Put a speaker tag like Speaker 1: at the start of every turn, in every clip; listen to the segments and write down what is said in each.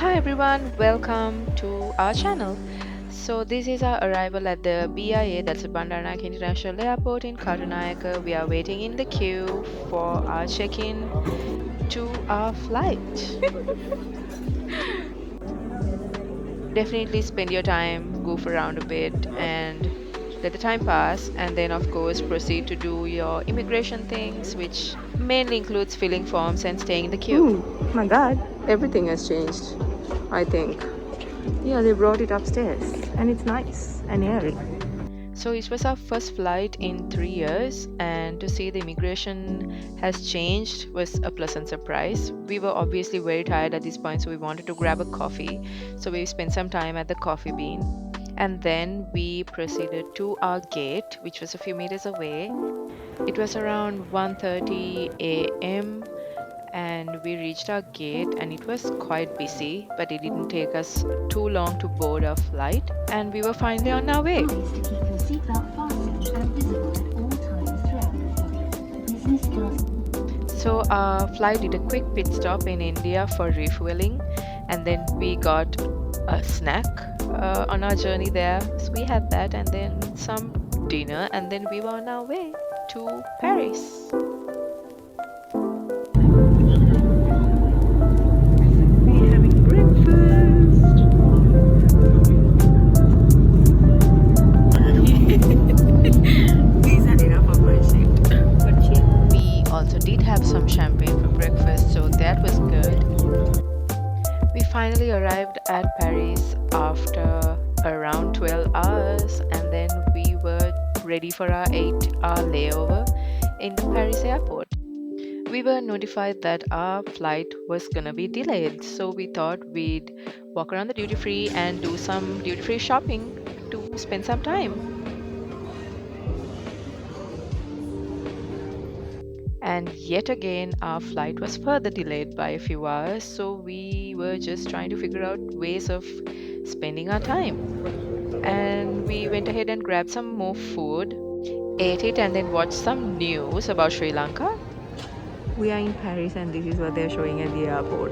Speaker 1: Hi everyone, welcome to our channel. So this is our arrival at the BIA, that's the Bandaranaike International Airport in Katunayaka. We are waiting in the queue for our check-in to our flight. Definitely spend your time, goof around a bit and let the time pass, and then of course proceed to do your immigration things, which mainly includes filling forms and staying in the queue.
Speaker 2: Ooh, my god, everything has changed, I think. Yeah, they brought it upstairs and it's nice and airy.
Speaker 1: So it was our first flight in 3 years, and to see the immigration has changed was a pleasant surprise. We were obviously very tired at this point, so we wanted to grab a coffee. So we spent some time at the Coffee Bean, and then we proceeded to our gate, which was a few meters away. It was around 1:30 a.m. and we reached our gate, and it was quite busy, but it didn't take us too long to board our flight, and we were finally on our way. So our flight did a quick pit stop in India for refueling, and then we got a snack on our journey there. So we had that and then some dinner, and then we were on our way to Paris. We're having breakfast.
Speaker 2: These are enough of my shit. But yeah.
Speaker 1: We also did have some champagne for breakfast, so that was good. We finally arrived at Paris after around 12 hours, and then we were ready for our 8-hour layover in the Paris airport. We were notified that our flight was gonna be delayed, so we thought we'd walk around the duty free and do some duty free shopping to spend some time. And yet again, our flight was further delayed by a few hours, so we were just trying to figure out ways of spending our time. And we went ahead and grabbed some more food, ate it, and then watched some news about Sri Lanka.
Speaker 2: We are in Paris and this is what they're showing at the airport.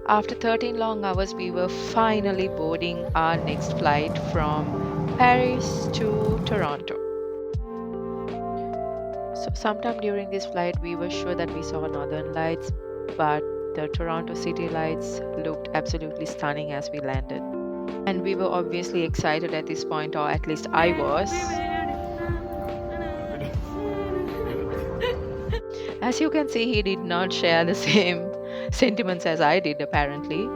Speaker 1: After 13 long hours, we were finally boarding our next flight from Paris to Toronto. So sometime during this flight, we were sure that we saw northern lights, but the Toronto city lights looked absolutely stunning as we landed. And we were obviously excited at this point, or at least I was. As you can see, he did not share the same sentiments as I did, apparently.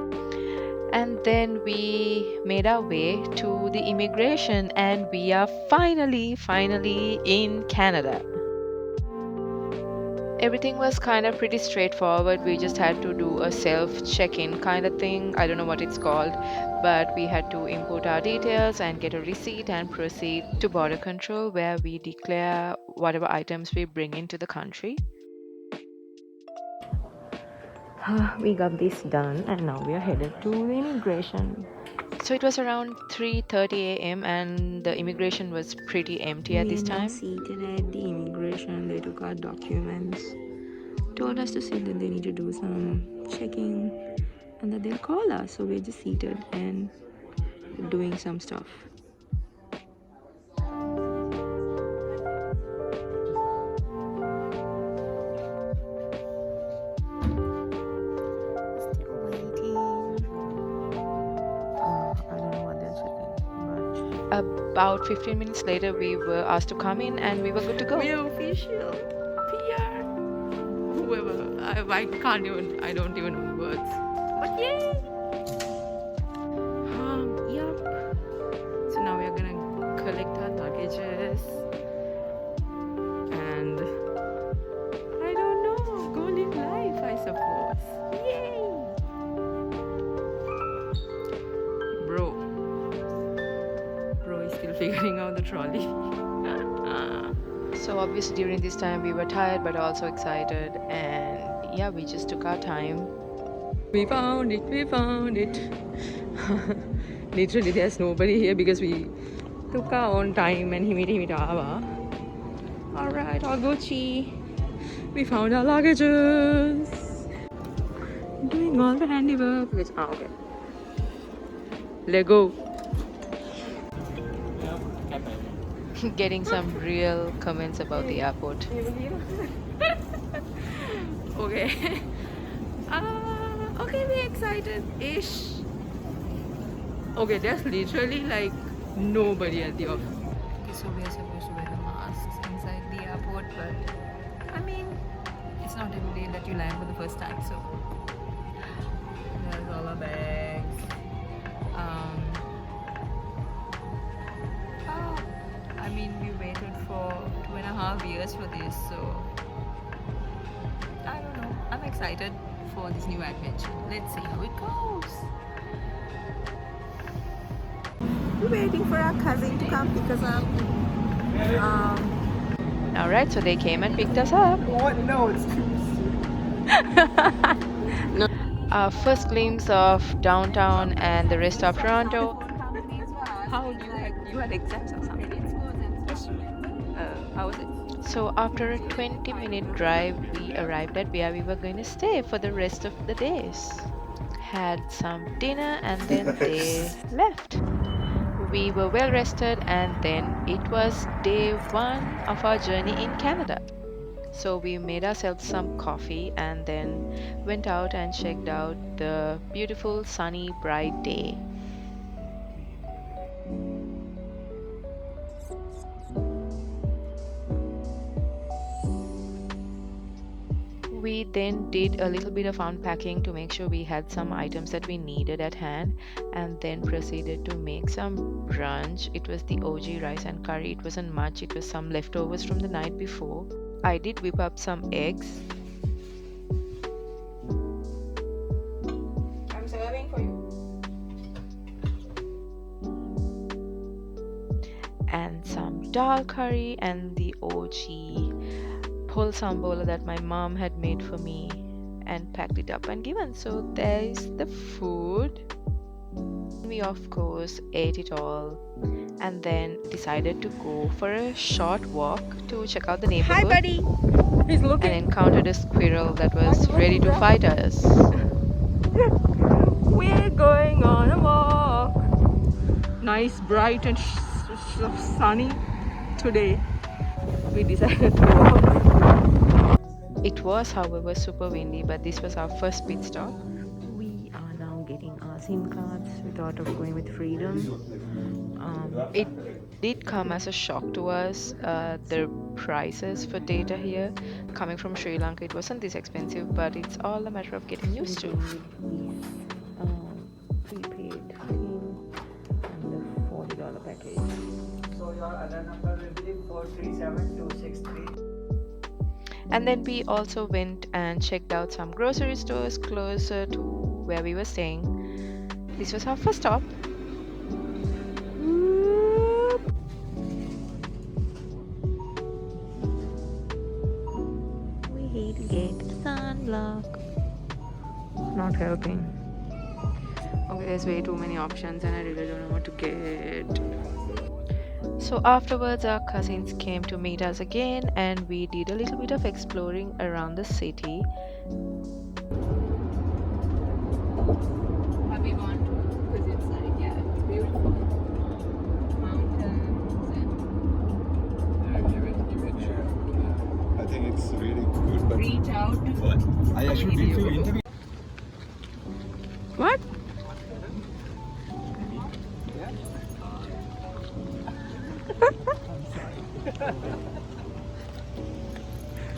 Speaker 1: And then we made our way to the immigration, and we are finally in Canada. Everything was kind of pretty straightforward. We just had to do a self check-in kind of thing. I don't know what it's called, but we had to input our details and get a receipt and proceed to border control, where we declare whatever items we bring into the country.
Speaker 2: We got this done and now we are headed to the immigration.
Speaker 1: So it was around 3:30 a.m. and the immigration was pretty empty at this time.
Speaker 2: We are now seated at the immigration. They took our documents, told us to sit, that they need to do some checking and that they'll call us. So we're just seated and doing some stuff.
Speaker 1: About 15 minutes later, we were asked to come in and we were good to go.
Speaker 2: We are official PR. Whoever, I don't even know words. But yay! Yup. So now we are gonna collect our luggages and I don't know, go live life, I suppose. Yay! Bro is still figuring out the trolley.
Speaker 1: So obviously during this time we were tired but also excited, and yeah, we just took our time.
Speaker 2: We found it. Literally there's nobody here because we took our own time and himita awa. Alright, all Gucci. We found our luggages. Doing all the handiwork. Okay. Lego.
Speaker 1: Getting some real comments about the airport.
Speaker 2: Okay. Okay, we're excited-ish. Okay, there's literally like nobody at the office. Okay, so we're supposed to wear the masks inside the airport, but I mean, it's not every day that you land for the first time, so there's all our bags. I mean, we waited for 2.5 years for this, so I don't know. I'm excited for this new adventure. Let's see how it goes. We're waiting for our cousin to come pick us up.
Speaker 1: Alright, so they came and picked us up.
Speaker 3: What? No, it's too soon.
Speaker 1: Our first glimpse of downtown and the rest of Toronto.
Speaker 2: How you had exams or something? How was it?
Speaker 1: So after a 20-minute drive, we arrived at where we were going to stay for the rest of the days. Had some dinner and then they left. We were well rested and then it was day 1 of our journey in Canada. So we made ourselves some coffee and then went out and checked out the beautiful sunny bright day. We then did a little bit of unpacking to make sure we had some items that we needed at hand and then proceeded to make some brunch. It was the OG rice and curry. It wasn't much, it was some leftovers from the night before. I did whip up some eggs.
Speaker 2: I'm serving for you.
Speaker 1: And some dal curry and the OG pol sambola that my mom had made for me and packed it up and given. So there is the food. We of course ate it all and then decided to go for a short walk to check out the neighborhood.
Speaker 2: Hi, buddy. He's looking.
Speaker 1: And encountered a squirrel that was ready to fight us.
Speaker 2: We're going on a walk. Nice, bright and sunny today. We decided to walk.
Speaker 1: It was, however, super windy, but this was our first pit stop.
Speaker 2: We are now getting our SIM cards. We thought of going with Freedom.
Speaker 1: It did come as a shock to us, the prices for data here. Coming from Sri Lanka, it wasn't this expensive, but it's all a matter of getting used to.
Speaker 2: Prepaid thing and the $40 package.
Speaker 3: So your other number will be 437263.
Speaker 1: And then we also went and checked out some grocery stores closer to where we were staying. This was our first stop.
Speaker 2: We hate to get sunblock. Not helping. Okay, there's way too many options and I really don't know what to get.
Speaker 1: So afterwards, our cousins came to meet us again and we did a little bit of exploring around the city.
Speaker 2: Have we gone to? Because it's like, yeah, it's beautiful. Mountains
Speaker 4: I think it's really good, but
Speaker 2: reach out.
Speaker 4: I actually did feel interview.
Speaker 2: What?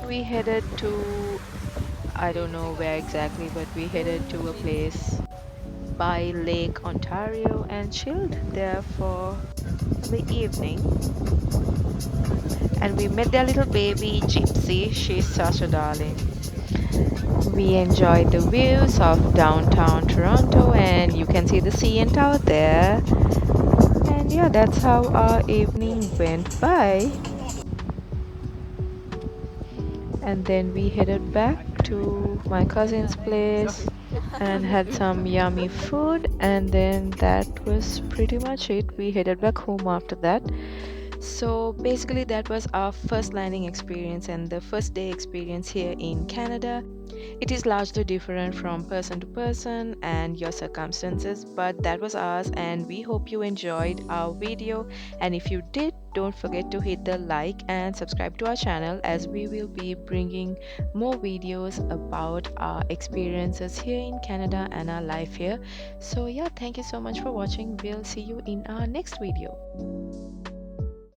Speaker 1: We headed to, I don't know where exactly, but we headed to a place by Lake Ontario and chilled there for the evening. And we met their little baby Gypsy. She's such a darling. We enjoyed the views of downtown Toronto and you can see the CN Tower there. And yeah, that's how our evening went by. And then we headed back to my cousin's place and had some yummy food, and then that was pretty much it. We headed back home after that. So basically, that was our first landing experience and the first day experience here in Canada. It is largely different from person to person and your circumstances, but that was ours, and we hope you enjoyed our video. And if you did, don't forget to hit the like and subscribe to our channel, as we will be bringing more videos about our experiences here in Canada and our life here. So yeah, thank you so much for watching. We'll see you in our next video.